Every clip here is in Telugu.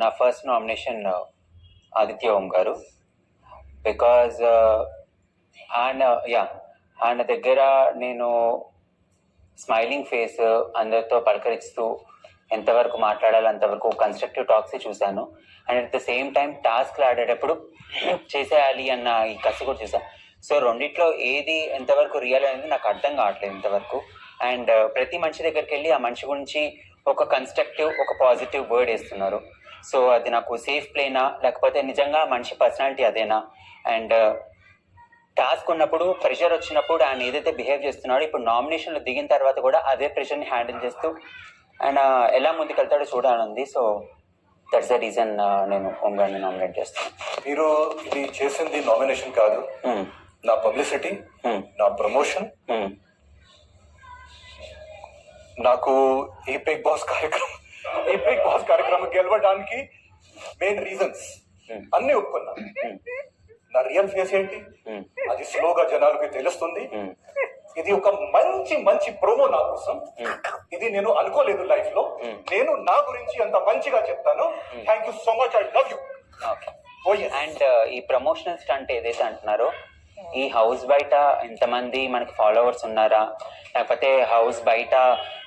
నా ఫస్ట్ నామినేషన్ ఆదిత్య ఓం గారు. బికాజ్ ఆయన దగ్గర నేను స్మైలింగ్ ఫేస్, అందరితో పలకరిస్తూ ఎంతవరకు మాట్లాడాలి అంతవరకు కన్స్ట్రక్టివ్ టాక్స్ చూశాను. And at the same time టాస్క్లు ఆడేటప్పుడు చేసేయాలి అన్న ఈ కసి కూడా చూసాను. సో రెండిట్లో ఏది ఎంతవరకు రియల్ అనేది నాకు అర్థం కావట్లేదు ఇంతవరకు. అండ్ ప్రతి మనిషి దగ్గరికి వెళ్ళి ఆ మనిషి గురించి ఒక కన్స్ట్రక్టివ్, ఒక పాజిటివ్ వర్డ్ వేస్తున్నారు. సో అది నాకు సేఫ్ ప్లేనా, లేకపోతే నిజంగా మనిషి పర్సనాలిటీ అదేనా? అండ్ టాస్క్ ఉన్నప్పుడు, ప్రెషర్ వచ్చినప్పుడు ఆయన ఏదైతే బిహేవ్ చేస్తున్నాడో ఇప్పుడు నామినేషన్లో దిగిన తర్వాత కూడా అదే ప్రెషర్ని హ్యాండిల్ చేస్తూ ఆయన ఎలా ముందుకెళ్తాడో చూడాలని. సో దట్స్ ద రీజన్ నేను ఓం గారిని నామినేట్ చేస్తాను. మీరు ఇది చేసింది నామినేషన్ కాదు, నా పబ్లిసిటీ, నా ప్రమోషన్. నాకు ఈ బిగ్ బాస్ కార్యక్రమం గెలవడానికి మెయిన్ రీజన్స్ అన్ని ఒప్పుకున్నా. నా రియల్ ఫేస్ ఏంటి అది స్లోగా జనాలకి తెలుస్తుంది. ఇది ఒక మంచి ప్రోమో నా కోసం. ఇది నేను అనుకోలేదు లైఫ్ లో. నేను నా గురించి అంత మంచిగా చెప్తాను. Thank you so much, I love you. And ఈ ప్రమోషనల్ స్టంట్ ఏదైతే అంటున్నారో, ఈ హౌస్ బయట ఎంతమంది మనకి ఫాలోవర్స్ ఉన్నారా, లేకపోతే హౌస్ బయట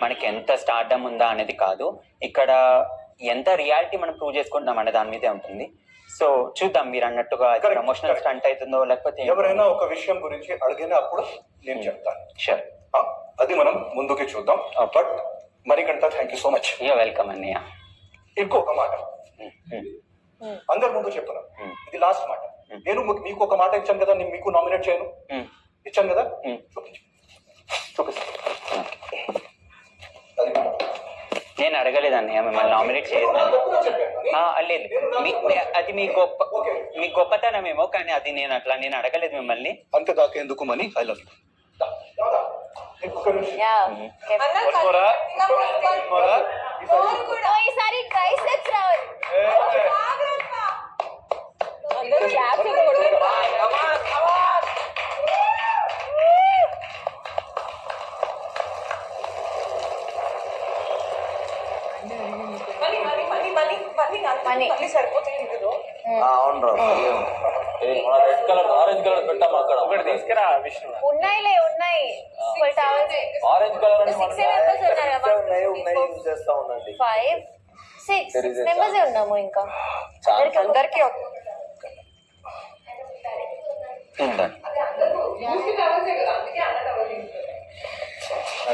మనకి ఎంత స్టార్డమ్ ఉందా అనేది కాదు, ఇక్కడ ఎంత రియాలిటీ మనం ప్రూవ్ చేసుకుంటున్నాం అనే దాని మీదే ఉంటుంది. సో చూద్దాం, మీరు అన్నట్టుగా ప్రమోషనల్ స్టంట్ అవుతుందో లేకపోతే ఎవరైనా ఒక విషయం గురించి అడిగినప్పుడు నేను చెప్తాను. షూర్, అది మనం ముందుకి చూద్దాం. బట్ మరికంట thank you so much. Welcome అన్నయ్య. ఇంకొక మాట అందరి ముందు చెప్తున్నాను, ఇది లాస్ట్ మాట. నేను మీకు ఒక మాట ఇచ్చాను కదా, నేను మీకు నామినేట్ చేయను ఇచ్చాను కదా, నేను అడగలేదండి మిమ్మల్ని నామినేట్ చేయలేదు. లేదు, అది మీ గొప్పతనమేమో, కానీ అది నేను అడగలేదు మిమ్మల్ని. అంతే దాకా ఎందుకు మనీ. I love you. అవును, రెడ్ కలర్, ఆరెంజ్ కలర్ పెట్టాము అక్కడ. ఒకటి తీసుకురా విష్ణు. ఉన్నాయి. ఆరెంజ్ కలర్ చేస్తా ఉండండి. 5, 6 మెంబర్స్ ఉన్నాము. ఇంకా అందరికి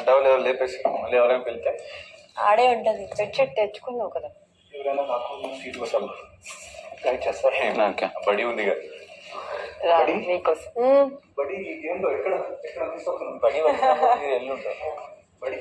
డబుల్ ఎవరు లేపేసి మళ్ళీ ఎవరైనా పిలితే ఆడే ఉంటది. బెడ్షీట్ తెచ్చుకున్నావు కదా. ఎవరైనా నాకు సీట్ కోసం గైడ్ చేస్తారు. బడి ఉంది కదా, బడి ఏందో ఎక్కడ తీసుకొస్తున్నాం. బడి ఎల్లుంటారు. బడి